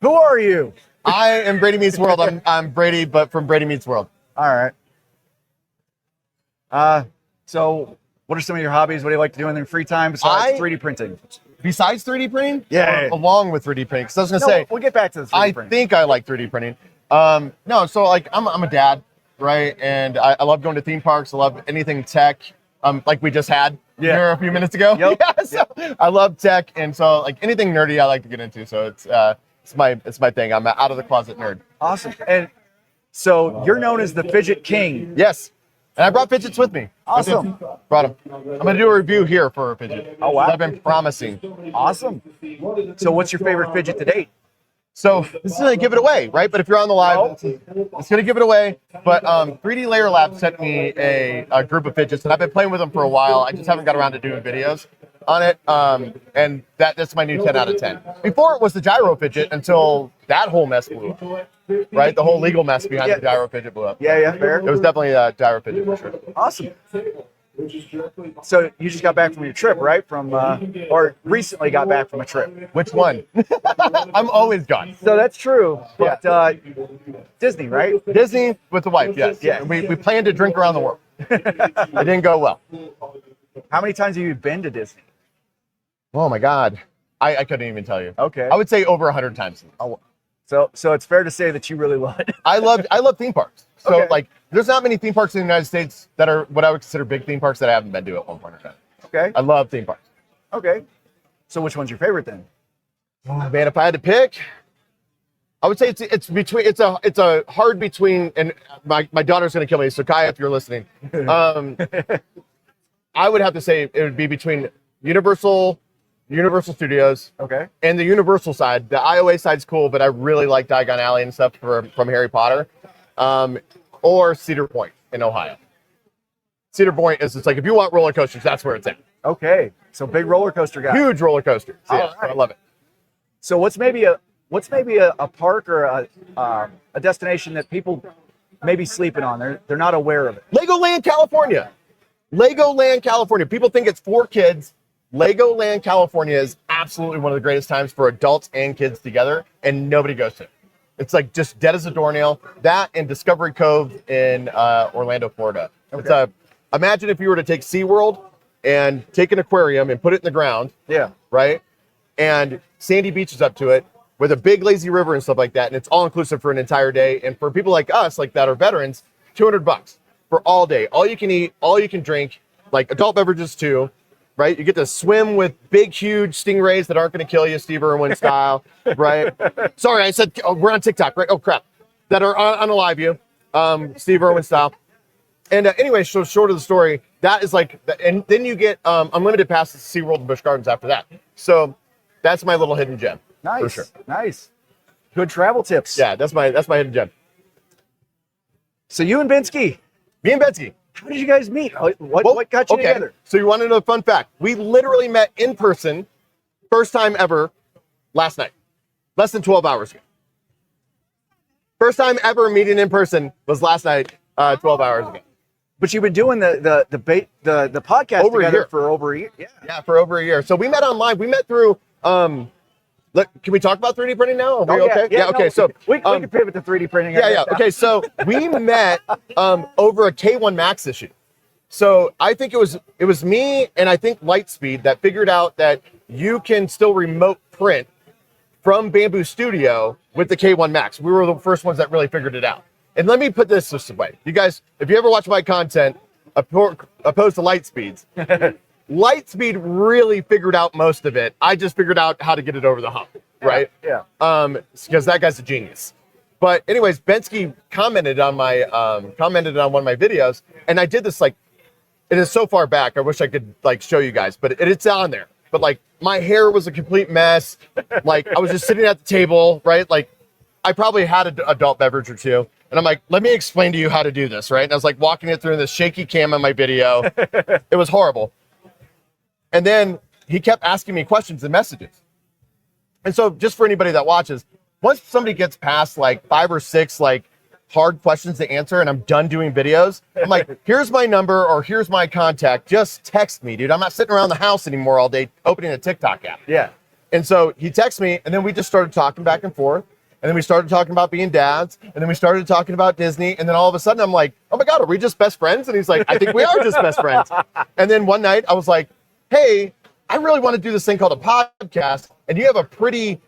Who are you? I am Brady Meets World. I'm Brady, but from Brady Meets World. All right. So what are some of your hobbies? What do you like to do in your free time besides 3D printing? Besides 3D printing? Yeah. Along with 3D printing. Because I was going to say, we'll get back to the 3D printing. I think I like 3D printing. No, so like I'm a dad, right? And I love going to theme parks. I love anything tech, like we just had here a few minutes ago. Yep. Yeah, so I love tech, and so like anything nerdy I like to get into. So it's my thing. I'm an out of the closet nerd. Awesome. And so you're known as the Fidget King. Yes. And I brought fidgets with me. Awesome. Brought them. I'm going to do a review here for a fidget. Oh, wow. I've been promising. Awesome. So what's your favorite fidget to date? So this is going to give it away, right? But if you're on the live, it's going to give it away. But 3D Layer Lab sent me a group of fidgets, and I've been playing with them for a while. I just haven't got around to doing videos on it. And that's my new 10 out of 10. Before it was the gyro fidget until that whole mess blew up. Right? The whole legal mess behind the gyro fidget blew up. Yeah, fair. It was definitely a gyro fidget for sure. Awesome. So you just got back from your trip, right? Or recently got back from a trip. Which one? I'm always gone. So that's true. But Disney, right? Disney with the wife, yes. Yeah. We planned to drink around the world. It didn't go well. How many times have you been to Disney? Oh my God. I couldn't even tell you. Okay. I would say over 100 times. So it's fair to say that you really love it. I love theme parks. So Okay. like there's not many theme parks in the United States that are what I would consider big theme parks that I haven't been to at one point in time. Okay. I love theme parks. Okay. So which one's your favorite then? Oh, man, if I had to pick, I would say it's a hard between, and my daughter's gonna kill me, so Kaya, if you're listening. I would have to say it would be between Universal Studios, Okay. and the Universal side. The IOA side's cool, but I really like Diagon Alley and stuff from Harry Potter, or Cedar Point in Ohio. Cedar Point is just like if you want roller coasters, that's where it's at. Okay. So big roller coaster guy. Huge roller coaster. So, yeah, All right. I love it. So what's maybe a park or a destination that people may be sleeping on? They're not aware of it. Legoland, California. Legoland, California. People think it's for kids. Legoland, California is absolutely one of the greatest times for adults and kids together, and nobody goes to it. It's like just dead as a doornail. That and Discovery Cove in Orlando, Florida. Okay. It's imagine if you were to take SeaWorld and take an aquarium and put it in the ground, Yeah. right? And sandy beaches up to it with a big lazy river and stuff like that, and it's all inclusive for an entire day. And for people like us, like that are veterans, $200 for all day. All you can eat, all you can drink, like adult beverages too. Right? You get to swim with big, huge stingrays that aren't going to kill you, Steve Irwin style, right? Sorry, I said we're on TikTok, right? Oh, crap. That are unalive you, Steve Irwin style. And anyway, so short of the story, that is like, and then you get unlimited passes to SeaWorld and Busch Gardens after that. So that's my little hidden gem. Nice. For sure. Nice. Good travel tips. Yeah, that's my hidden gem. So you and Binsky, Me and Betsy. how did you guys meet? What got you together? So you want to know a fun fact? We literally met in person, first time ever, last night, less than 12 hours ago. First time ever meeting in person was last night, 12 hours ago. But you've been doing the podcast Over a together year. for over a year. Yeah. Yeah, for over a year. So we met online. We met through. Look, can we talk about 3D printing now? Are we okay? Yeah, okay. no, so we can pivot to 3D printing. yeah. Okay, so we met over a K1 Max issue. So I think it was me and I think Lightspeed that figured out that you can still remote print from Bamboo Studio with the K1 Max. We were the first ones that really figured it out. And let me put this way. You guys, if you ever watch my content, opposed to Lightspeed's, Lightspeed really figured out most of it. I just figured out how to get it over the hump, right? Yeah. Because that guy's a genius. But anyways, Bensky commented on one of my videos, and I did this like, it is so far back. I wish I could like show you guys, but it's on there. But like my hair was a complete mess. Like I was just sitting at the table, right? Like I probably had an adult beverage or two. And I'm like, let me explain to you how to do this, right? And I was like walking it through this shaky cam on my video. It was horrible. And then he kept asking me questions and messages. And so just for anybody that watches, once somebody gets past like 5 or 6 like hard questions to answer and I'm done doing videos, I'm like, here's my number or here's my contact. Just text me, dude. I'm not sitting around the house anymore all day opening a TikTok app. Yeah. And so he texts me, and then we just started talking back and forth. And then we started talking about being dads. And then we started talking about Disney. And then all of a sudden I'm like, oh my God, are we just best friends? And he's like, I think we are just best friends. And then one night I was like, hey, I really want to do this thing called a podcast. And you have a pretty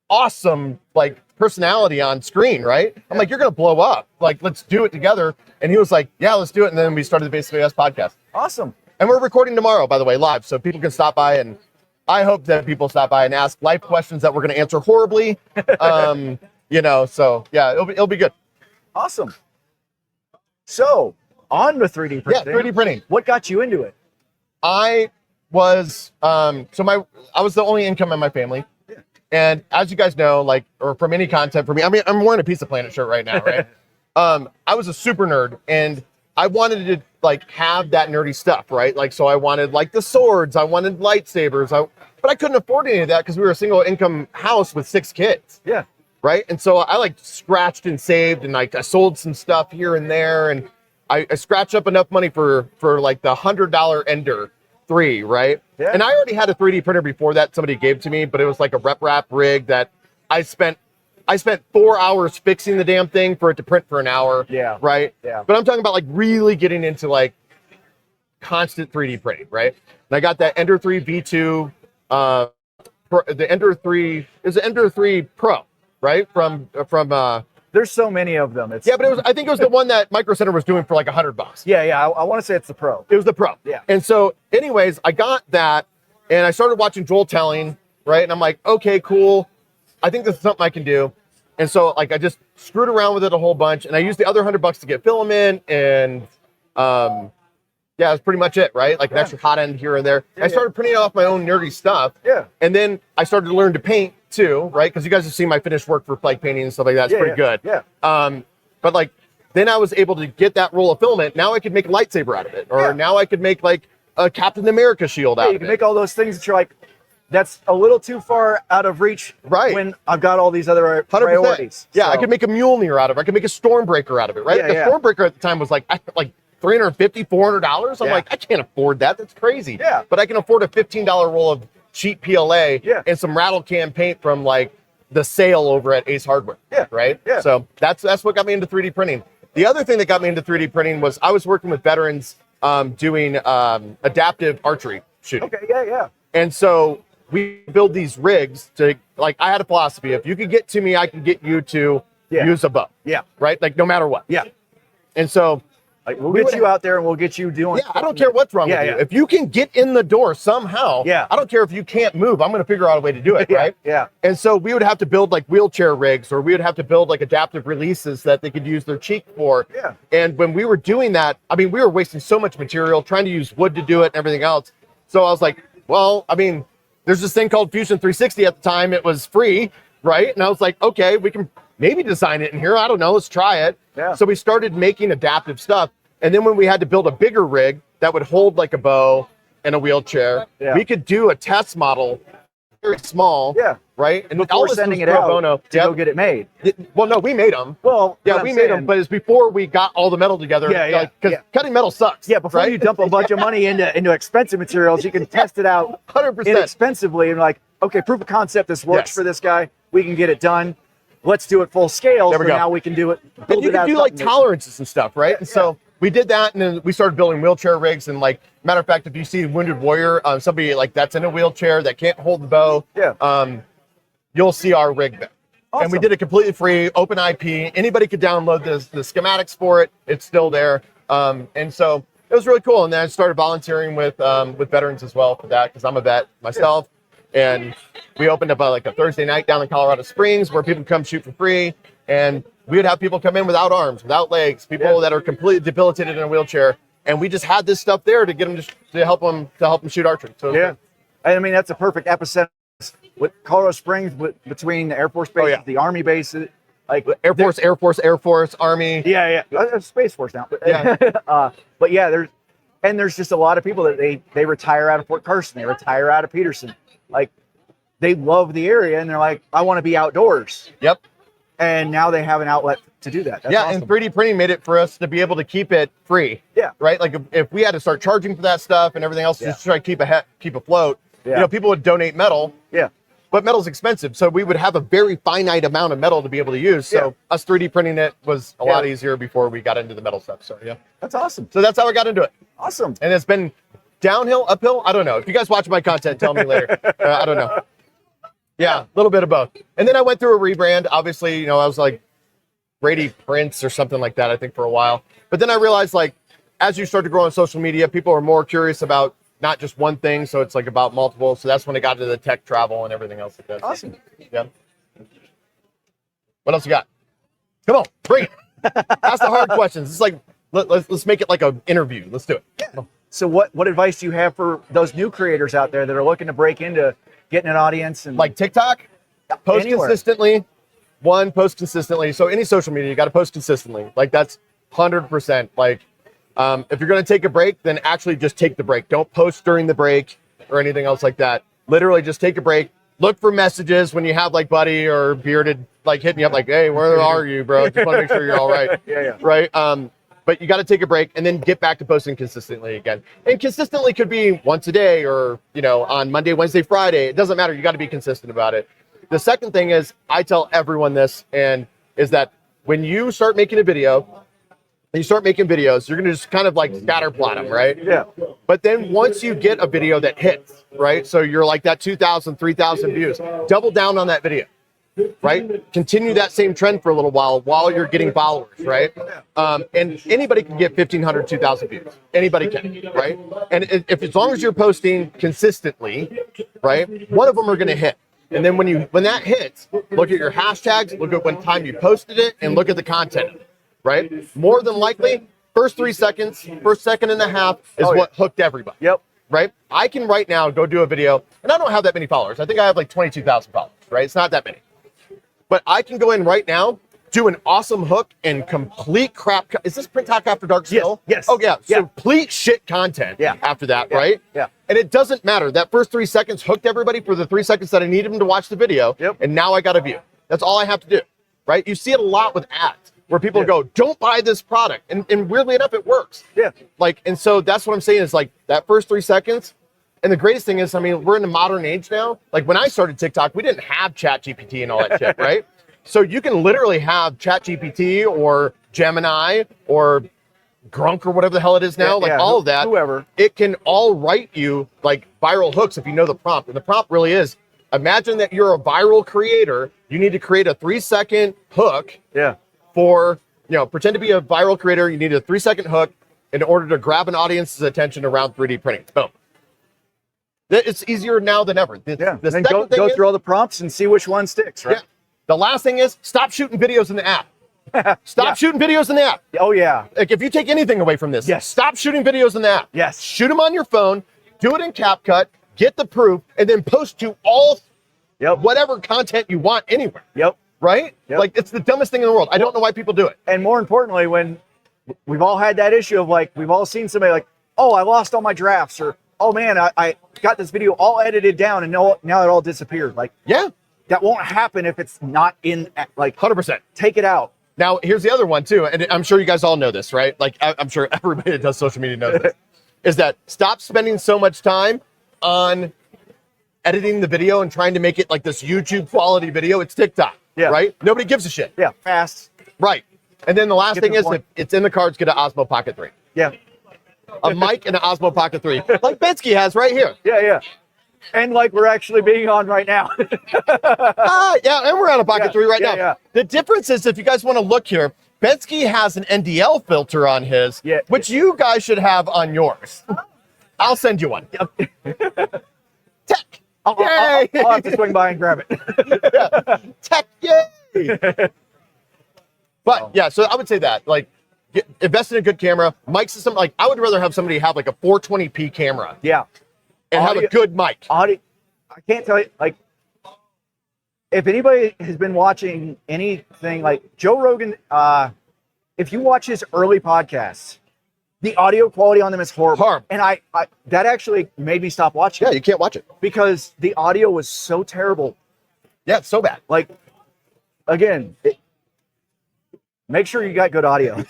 awesome like personality on screen, right? I'm like, you're going to blow up. Like, let's do it together. And he was like, yeah, let's do it. And then we started the Basically Us podcast. Awesome. And we're recording tomorrow, by the way, live. So people can stop by, and I hope that people stop by and ask life questions that we're going to answer horribly. You know, so yeah, it'll be good. Awesome. So on the 3D printing. Yeah, 3D printing. What got you into it? I was I was the only income in my family. Yeah. And as you guys know, like, or from any content for me, I mean, I'm wearing a Piece of Planet shirt right now, right? I was a super nerd, and I wanted to like have that nerdy stuff, right? Like, so I wanted like the swords, I wanted lightsabers, but I couldn't afford any of that because we were a single income house with 6 kids. Yeah. Right. And so I like scratched and saved, and like I sold some stuff here and there, and I scratched up enough money for like the $100 Ender 3, right? Yeah. And I already had a 3D printer before that somebody gave to me, but it was like a rep wrap rig that I spent 4 hours fixing the damn thing for it to print for an hour. Yeah. Right. Yeah. But I'm talking about like really getting into like constant 3D printing, right? And I got that Ender 3 V2, the Ender 3 is the Ender 3 Pro, right? From there's so many of them. Yeah, but I think it was the one that Micro Center was doing for like $100. Yeah. I want to say it's the Pro. It was the Pro. Yeah. And so anyways, I got that, and I started watching Joel Telling, right? And I'm like, okay, cool. I think this is something I can do. And so like I just screwed around with it a whole bunch, and I used the other $100 to get filament, and yeah, that's pretty much it, right? Like an extra hot end here and there. I started printing off my own nerdy stuff. Yeah. And then I started to learn to paint too, right? Because you guys have seen my finished work for like painting and stuff like that. It's pretty good. Yeah. But like then I was able to get that roll of filament. Now I could make a lightsaber out of it, or now I could make like a Captain America shield out of it. You can make all those things that you're like, that's a little too far out of reach, right? When I've got all these other priorities. Yeah, so. I could make a Mjolnir out of it. I could make a Stormbreaker out of it, right? The Stormbreaker at the time was like $350, $400. I'm like, I can't afford that. That's crazy. Yeah. But I can afford a $15 roll of cheap PLA and some rattle can paint from like the sale over at Ace Hardware. Yeah. Right? Yeah. So that's what got me into 3D printing. The other thing that got me into 3D printing was I was working with veterans doing adaptive archery shooting. Okay, yeah. And so we build these rigs to, like, I had a philosophy. If you could get to me, I can get you to use a bow. Yeah. Right? Like, no matter what. Yeah. And so like, we'll get you out there and we'll get you doing. Yeah, I don't care what's wrong with you. If you can get in the door somehow, I don't care if you can't move. I'm going to figure out a way to do it, right? Yeah. And so we would have to build like wheelchair rigs, or we would have to build like adaptive releases that they could use their cheek for. Yeah. And when we were doing that, I mean, we were wasting so much material trying to use wood to do it and everything else. So I was like, well, I mean, there's this thing called Fusion 360 at the time. It was free, right? And I was like, okay, we can maybe design it in here. I don't know. Let's try it. Yeah. So we started making adaptive stuff. And then when we had to build a bigger rig that would hold like a bow and a wheelchair, we could do a test model, very small, right? And before sending it out to go get it made. Well, no, we made them. Well, yeah, we made them, but it's before we got all the metal together. Because cutting metal sucks. Yeah, before you dump a bunch of money into expensive materials, you can test it out 100% inexpensively and like, okay, proof of concept, this works for this guy. We can get it done. Let's do it full scale. So now we can do it. And you can do like tolerances and stuff, right? And so we did that, and then we started building wheelchair rigs. And like, matter of fact, if you see Wounded Warrior, somebody like that's in a wheelchair that can't hold the bow, you'll see our rig there. Awesome. And we did it completely free, open IP. Anybody could download the schematics for it. It's still there. And so it was really cool. And then I started volunteering with veterans as well for that, because I'm a vet myself. And we opened up like a Thursday night down in Colorado Springs where people come shoot for free. And we would have people come in without arms, without legs, people that are completely debilitated in a wheelchair. And we just had this stuff there to get them to help them shoot archery. So I mean, that's a perfect epicenter with Colorado Springs, between the Air Force base, the Army base, like Air Force, Army. Space Force now. But yeah, there's just a lot of people that they retire out of Fort Carson, they retire out of Peterson. Like, they love the area and they're like, I want to be outdoors. Yep. And now they have an outlet to do that. That's awesome. And 3D printing made it for us to be able to keep it free. Yeah. Right? Like, if we had to start charging for that stuff and everything else, just to try to keep afloat, you know, people would donate metal. Yeah. but metal's expensive. So we would have a very finite amount of metal to be able to use. So us 3D printing it was a lot easier before we got into the metal stuff. So yeah. That's awesome. So that's how I got into it. Awesome. And it's been downhill, uphill. I don't know. If you guys watch my content, tell me later. I don't know. Yeah, a little bit of both. And then I went through a rebrand. Obviously, you know, I was like Brady Prince or something like that, I think, for a while. But then I realized, like, as you start to grow on social media, people are more curious about not just one thing. So it's like about multiple. So that's when I got into the tech travel and everything else like that. Awesome. Yeah. What else you got? Come on, bring it. Ask the hard questions. It's like, let's make it like an interview. Let's do it. Yeah. So what advice do you have for those new creators out there that are looking to break into getting an audience? And like TikTok, post consistently. Post consistently. So any social media, you got to post consistently. Like that's 100%. Like if you're going to take a break, then actually just take the break. Don't post during the break or anything else like that. Literally just take a break. Look for messages when you have like Buddy or Bearded like hitting you up like, hey, where are you, bro? Just want to make sure you're all right. Yeah. Right. But you got to take a break and then get back to posting consistently again. And consistently could be once a day or, you know, on Monday, Wednesday, Friday. It doesn't matter. You got to be consistent about it. The second thing is I tell everyone this, and is that when you start making a video, and you start making videos, you're going to just kind of like scatter plot them, right? Yeah. But then once you get a video that hits, right? So you're like that 2,000, 3,000 views, double down on that video, right? Continue that same trend for a little while you're getting followers, right? And anybody can get 1,500, 2,000 views. Anybody can, right? And if as long as you're posting consistently, right, one of them are going to hit. And then when that hits, look at your hashtags, look at when time you posted it, and look at the content, right? More than likely, first 3 seconds, first second and a half is what hooked everybody. Yep. Right? I can right now go do a video, and I don't have that many followers. I think I have like 22,000 followers, right? It's not that many. But I can go in right now, do an awesome hook and complete crap. Is this Print Talk After Dark still? Yes. Oh, yeah. So complete shit content after that, right? Yeah. And it doesn't matter. That first 3 seconds hooked everybody for the 3 seconds that I needed them to watch the video. Yep. And now I got a view. That's all I have to do, right? You see it a lot with ads where people go, don't buy this product. And weirdly enough, it works. Yeah. Like, and so that's what I'm saying is like that first 3 seconds. And the greatest thing is, I mean, we're in the modern age now. Like when I started TikTok, we didn't have ChatGPT and all that shit, right? So you can literally have ChatGPT or Gemini or Grunk or whatever the hell it is now, all of that. Whoever. It can all write you like viral hooks if you know the prompt. And the prompt really is, imagine that you're a viral creator. You need to create a 3-second hook for, you know, pretend to be a viral creator. You need a 3-second hook in order to grab an audience's attention around 3D printing. Boom. It's easier now than ever. Then go through all the prompts and see which one sticks, right? Yeah. The last thing is stop shooting videos in the app. Stop shooting videos in the app. Oh, yeah. Like if you take anything away from this, stop shooting videos in the app. Yes. Shoot them on your phone, do it in CapCut, get the proof, and then post to all whatever content you want anywhere. Yep. Right? Like it's the dumbest thing in the world. I don't know why people do it. And more importantly, when we've all had that issue of like, we've all seen somebody like, oh, I lost all my drafts, or oh man, I got this video all edited down and now it all disappeared. Like, that won't happen if it's not in, like, 100%. Take it out. Now, here's the other one, too. And I'm sure you guys all know this, right? Like, I'm sure everybody that does social media knows this. Is that stop spending so much time on editing the video and trying to make it like this YouTube quality video. It's TikTok, right? Nobody gives a shit. Yeah, fast. Right. And then the last thing is, if it's in the cards, get an Osmo Pocket 3. Yeah. A mic and an Osmo Pocket 3. Like Bensky has right here. Yeah. And like we're actually being on right now. And we're on a Pocket 3 right now. Yeah. The difference is, if you guys want to look here, Bensky has an NDL filter on his, which you guys should have on yours. I'll send you one. Tech. I'll have to swing by and grab it. Tech, yay! But yeah, so I would say that, like, invest in a good camera. Mic system, like, I would rather have somebody have like a 420p camera. Yeah. And have a good mic. I can't tell you, like, if anybody has been watching anything like Joe Rogan, if you watch his early podcasts, the audio quality on them is horrible. And I that actually made me stop watching. Yeah, you can't watch it. Because the audio was so terrible. Yeah, it's so bad. Like, again, Make sure you got good audio.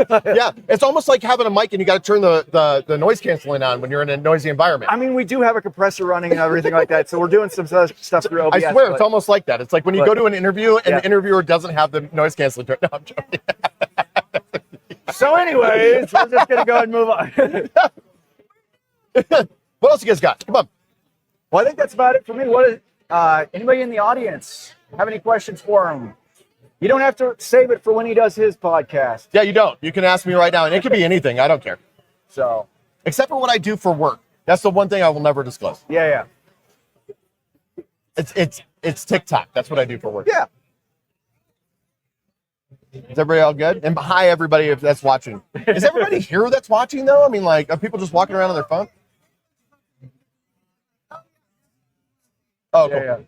Yeah, it's almost like having a mic and you got to turn the noise canceling on when you're in a noisy environment. I mean, we do have a compressor running and everything like that, so we're doing some stuff through OBS. I swear, it's almost like that. It's like when you go to an interview and the interviewer doesn't have the noise canceling. No, I'm joking. So anyways, we're just going to go ahead and move on. What else you guys got? Come on. Well, I think that's about it for me. What is, anybody in the audience have any questions for him? You don't have to save it for when he does his podcast. Yeah, you don't. You can ask me right now, and it could be anything. I don't care. So, except for what I do for work. That's the one thing I will never disclose. Yeah. It's TikTok. That's what I do for work. Yeah. Is everybody all good? And hi, everybody if that's watching. Is everybody here that's watching, though? I mean, like, are people just walking around on their phone? Oh, cool. Yeah.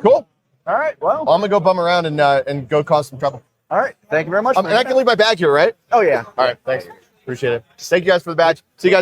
Cool. All right. Well, I'm gonna go bum around and go cause some trouble. All right. Thank you very much. And I can leave my bag here, right? Oh yeah. All right. Thanks. Appreciate it. Thank you guys for the badge. See you guys.